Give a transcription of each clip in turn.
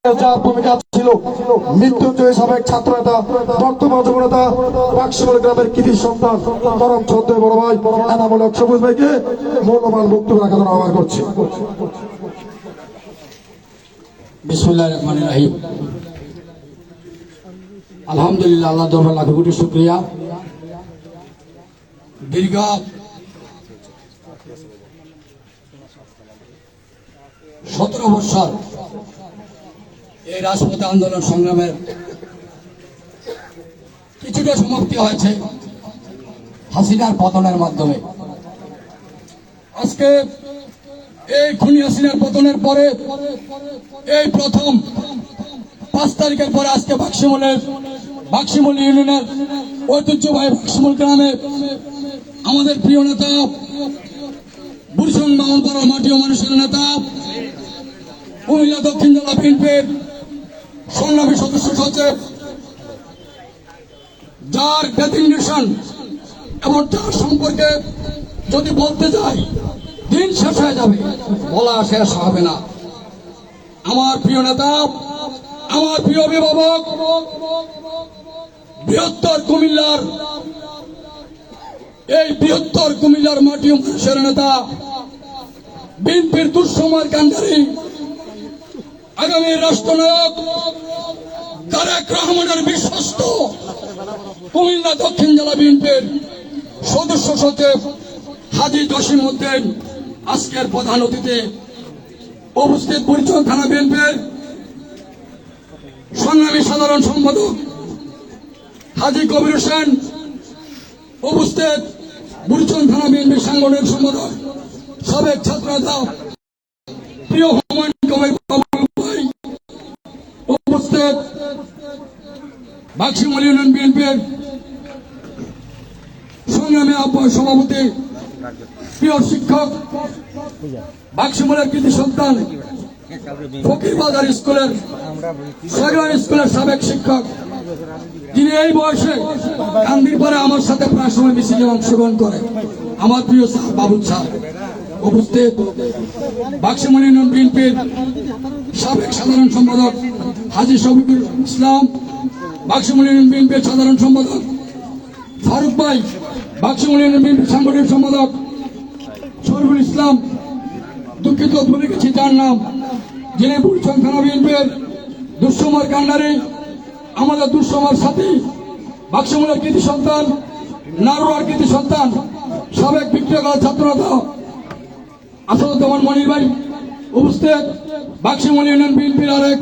যার ভূমিকা ছিল মৃত্যুঞ্জয় সাবেক ছাত্র নেতা বর্তমান যুবনেতা বাক্সিমল গ্রামের কৃতি সন্তান পরম শ্রদ্ধেয় বড় ভাই এনামুল হক সবুজ ভাইকে মূল্যবান বক্তব্য রাখার জন্য আহ্বান করছি। বিসমিল্লাহির রহমানির রহিম। আলহামদুলিল্লাহ, আল্লাহ দরবার লাখ কোটি শুকরিয়া। দীর্ঘ 17 বছর এই রাজপথে আন্দোলন সংগ্রামের কিছুটা সমাপ্তি হয়েছে হাসিনার পতনের মাধ্যমে। আজকে এই খুনি হাসিনার পতনের পরে এই প্রথম 5 তারিখের পরে আজকে বাক্সিমল ইউনিয়নের ঐতিহ্যবাহী বাক্সিমল গ্রামে আমাদের প্রিয় নেতা বুড়িচং বামনপাড়া মাটি ও মানুষের নেতা কুমিল্লা দক্ষিণ জেলা বিএনপির সংগ্রামী সদস্য সচিব, যার ডেজিগনেশন এবং যার সম্পর্কে যদি বলতে যাই দিন শেষ হয়ে যাবে, বলা শেষ হবে না। আমার প্রিয় নেতা, আমার প্রিয় অভিভাবক, বৃহত্তর কুমিল্লার মাটি ও মানুষের নেতা, বিএনপির দুঃসময়ের কান্ডারি, আগামী রাষ্ট্রনায়ক তারেক রহমানের বিশ্বস্ত কুমিল্লা দক্ষিণ জেলা বিএনপির সদস্য সচিব হাজী জসিমউদ্দিন, আজকের প্রধান অতিথি উপস্থিত বুড়িচং থানা বিএনপির সংগ্রামী সাধারণ সম্পাদক হাজী কবির হোসেন, উপস্থিত বুড়িচং থানা বিএনপির সাংগঠনিক সম্পাদক সাবেক ছাত্র নেতা প্রিয় হুমায়ুন কবির ভাই, উপস্থিত বাক্সিমল ইউনিয়ন বিএনপির সংগ্রামী সভাপতি প্রিয় শিক্ষক বাক্সিমলের কৃতি সন্তান ফকিরবাজার স্কুলের সাবেক শিক্ষক, যিনি এই বয়সে কান্দিরপাড়ে আমার সাথে প্রায় সময় মিছিলে অংশগ্রহণ করে, আমার প্রিয় বাবু স্যার, উপস্থিত বাক্সিমল ইউনিয়ন বিএনপির সাবেক সাধারণ সম্পাদক হাজী শফিকুল ইসলাম, বাক্সিমল ইউনিয়ন বিএনপির সাধারণ সম্পাদক ফারুক ভাই, বাক্সিমল ইউনিয়ন বিএনপির সাংগঠনিক সম্পাদক শরীফুল ইসলাম, দুঃখিত ভুলে গেছি যার নাম, যিনি বুড়িচং থানা বিএনপির দুঃসময়ের কান্ডারি, আমাদের দুঃসময়ের সাথী, বাক্সিমলের কৃতি সন্তান, নারোয়ার কৃতি সন্তান, সাবেক বিক্রিয়া ছাত্র নেতা আসাদুজ্জামান মনির ভাই, উপস্থিত বাক্সিমল ইউনিয়ন বিএনপির আরেক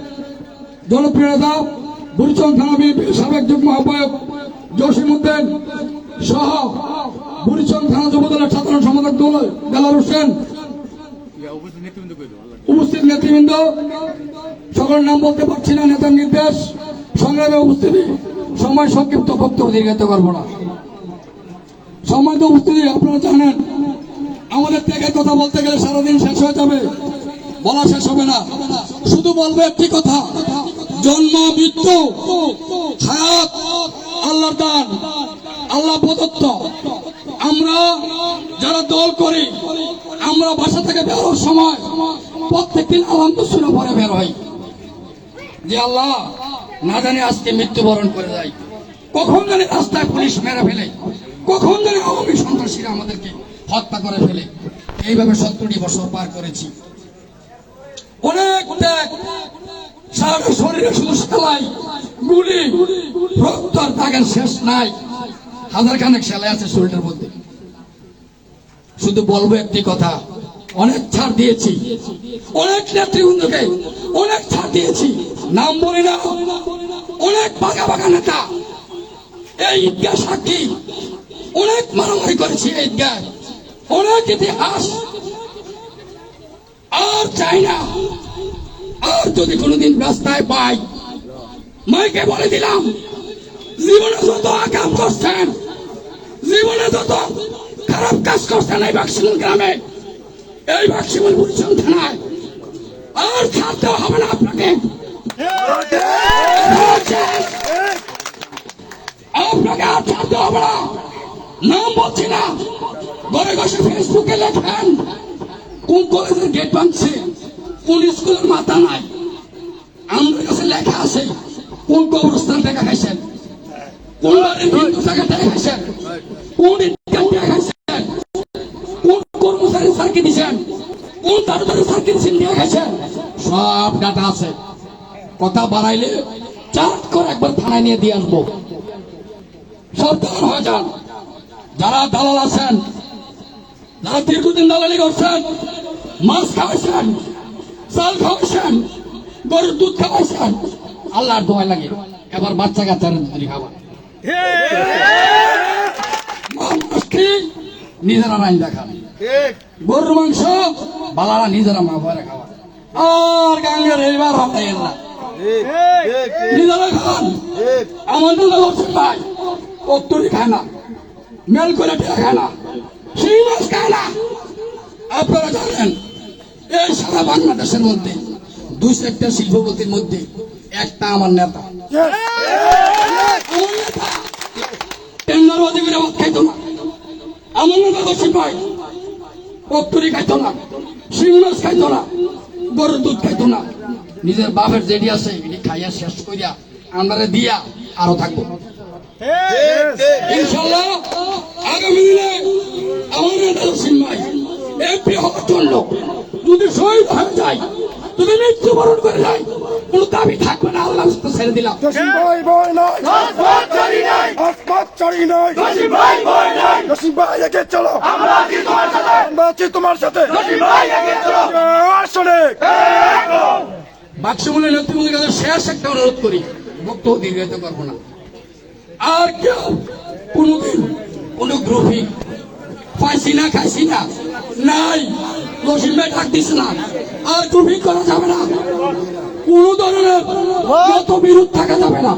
জনপ্রিয় নেতা বুড়িচং থানা বিএনপির সাবেক যুগ্ম আহ্বায়ক জসিমউদ্দিন সহ বুড়িচং থানা যুবদলের সাধারণ সম্পাদক দেলার হোসেন, উপস্থিত নেতৃবৃন্দ, সকলের নাম বলতে পারছি না, নেতার নির্দেশ সংগ্রামে উপস্থিতি, সময় সংক্ষিপ্ত বক্তব্য দীর্ঘায়িত করব না। সম্মানিত উপস্থিতি, আপনারা জানেন আমাদের ত্যাগের কথা বলতে গেলে সারাদিন শেষ হয়ে যাবে, বলা শেষ হবে না। শুধু বলবো একটি কথা, জন্ম মৃত্যু হায়াত আল্লাহর দান, আল্লাহ প্রদত্ত। আমরা যারা দল করি, আমরা বাসা থেকে বের হওয়ার সময় প্রত্যেকদিন আলহামদুলিল্লাহ পরে বের হই যে আল্লাহ না জানি আজকে মৃত্যুবরণ করে যায়, কখন জানি রাস্তায় পুলিশ মেরে ফেলে, কখন জানি আওয়ামী সন্ত্রাসীরা আমাদেরকে হত্যা করে ফেলে। এইভাবে 17টি বছর পার করেছি, অনেক ত্যাগ, সারা শরীরে শুধু সেলাই, গুলি, রক্ত আর দাগের শেষ নাই, হাজার খানেক সেলাই আছে শরীরের মধ্যে। শুধু বলবো একটি কথা, অনেক ছাড় দিয়েছি, অনেক নেতৃবৃন্দকে অনেক ছাড় দিয়েছি, নাম বলি না, অনেক বাঘা বাঘা নেতা এই ঈদগাহ সাক্ষী, অনেক মারামারি করেছি এই ঈদগাহ, অনেক ইতিহাস। আর চাই না, আর যদি কোনোদিন রাস্তায় পাই, মাইকে বলে দিলাম, জীবনে যত আকাম করছেন, জীবনে যত খারাপ কাজ করছেন এই বাক্সিমল গ্রামে, এই বাক্সিমল বুড়িচং থানায়, আর ছাড়তে হবে না আপনাকে, আপনাকে আর ছাড়তে হবে না। নাম বলছি না, ঘরে বসে ফেসবুকে লেখেন কোন কলেজের গেট ভাঙছে, কোন স্কুলের মাথা নাই, আমরা টাকা আছে কোন কবরস্থান টাকা খাইছেন, কোন বাড়ির হিন্দু টাকা টাকা খাইছেন, কোন ইনকাম টাকা খাইছেন, কোন কর্মচারী সার্কি দিচ্ছেন, কোন তারপরে সার্কি দিচ্ছেন টাকা খাইছেন, সব ডাটা আছে। কথা বাড়াইলে চাট করে একবার থানায় নিয়ে দিয়ে আসবো। সাবধান হয়ে যান। যারা দালাল আছেন, যারা দীর্ঘদিন দালালি করছেন, মাছ খাওয়াইছেন, চাল খাওয়াইছেন, গরুর দুধ খাওয়াইছেন, আল্লাহর দোয়াই লাগে এবার বাচ্চা কাচ্চার দুধ খাওয়া। নিজেরা রাইন দেখান, গরুর মাংস বালারা নিজেরা মা ভরে খাওয়া। আর গাঙ্গের এইবার হবে না, নিজেরা খান। আমাদের লক্ষ্মী ভাই কত্তরি খায় না, মেল করে খায় না, শিং মাছ খায় না। আপনারা জানেন এই সারা বাংলাদেশের মধ্যে 2-4টা শিল্পপতির মধ্যে একটা আমার নেতা। আমার নেতা টেন্ডারবাজি করে ভাত খাইতো না। আমার নেতা লক্ষ্মী ভাই কত্তরি খাইতো না, শিং মাছ খাইতো না, গরুর দুধ খাইতো না। নিজের বাপের যেটি আছে এটি খাইয়া শেষ করিয়া আমরা দিয়া আরো থাকবো ইনশাল্লাহ। আগামী দিনে আমার নেতা লক্ষ্মী ভাই এমপি হওয়ার জন্য যদি শহীদ হয়ে যায়, যদি মৃত্যুবরণ করে যায়, কোন দাবি থাকবে না। আল্লাহ ছেড়ে দিলাম। বাক্সমূলের নেতৃবৃন্দের কাছে শেষ একটা অনুরোধ করি, বক্তব্য দীর্ঘায়িত করবো না। আর কেউ কোনদিন কোন গ্রুপিং পাইছি না খাইছি না নাই, লক্ষ্মী ভাই ডাক দিছে না, আর গ্রুপিং করা যাবে না। কোন ধরনের যত বিরোধ থাকা যাবে না,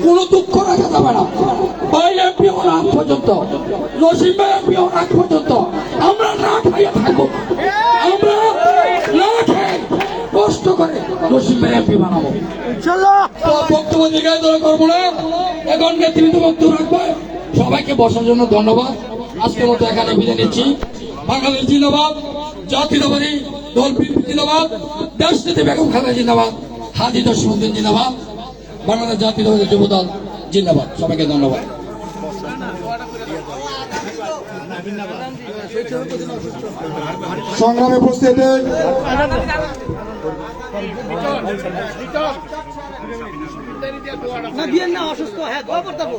কোন দুঃখ রাখা যাবে না। ভাই এমপি হওয়ার আগ পর্যন্ত, লক্ষ্মী ভাই এমপি হওয়ার আগ পর্যন্ত আমরা না খাইয়া থাকবো। আমরা না খেয়ে কষ্ট করে লক্ষ্মী ভাই এমপি বানাবো। বক্তব্য দীর্ঘায়িত করবো না, এখন নেতৃত্ব বক্তব্য রাখবে। সবাইকে বসার জন্য ধন্যবাদ। আজকের মতো এখানে বিদায় নিচ্ছি। বাংলাদেশ জিন্দাবাদ, জাতীয়তাবাদী দল বিএনপি জিন্দাবাদ, দেশনেত্রী বেগম খালেদা জিন্দাবাদ, হাজী জসীমউদ্দিন জিন্দাবাদ, বাংলাদেশ জাতীয়তাবাদী যুব দল জিন্দাবাদ। সবাইকে ধন্যবাদ। সংগ্রামে উপস্থিতি না বিয়ের না অসুস্থ, হ্যাঁ দোয়া করতে হবে।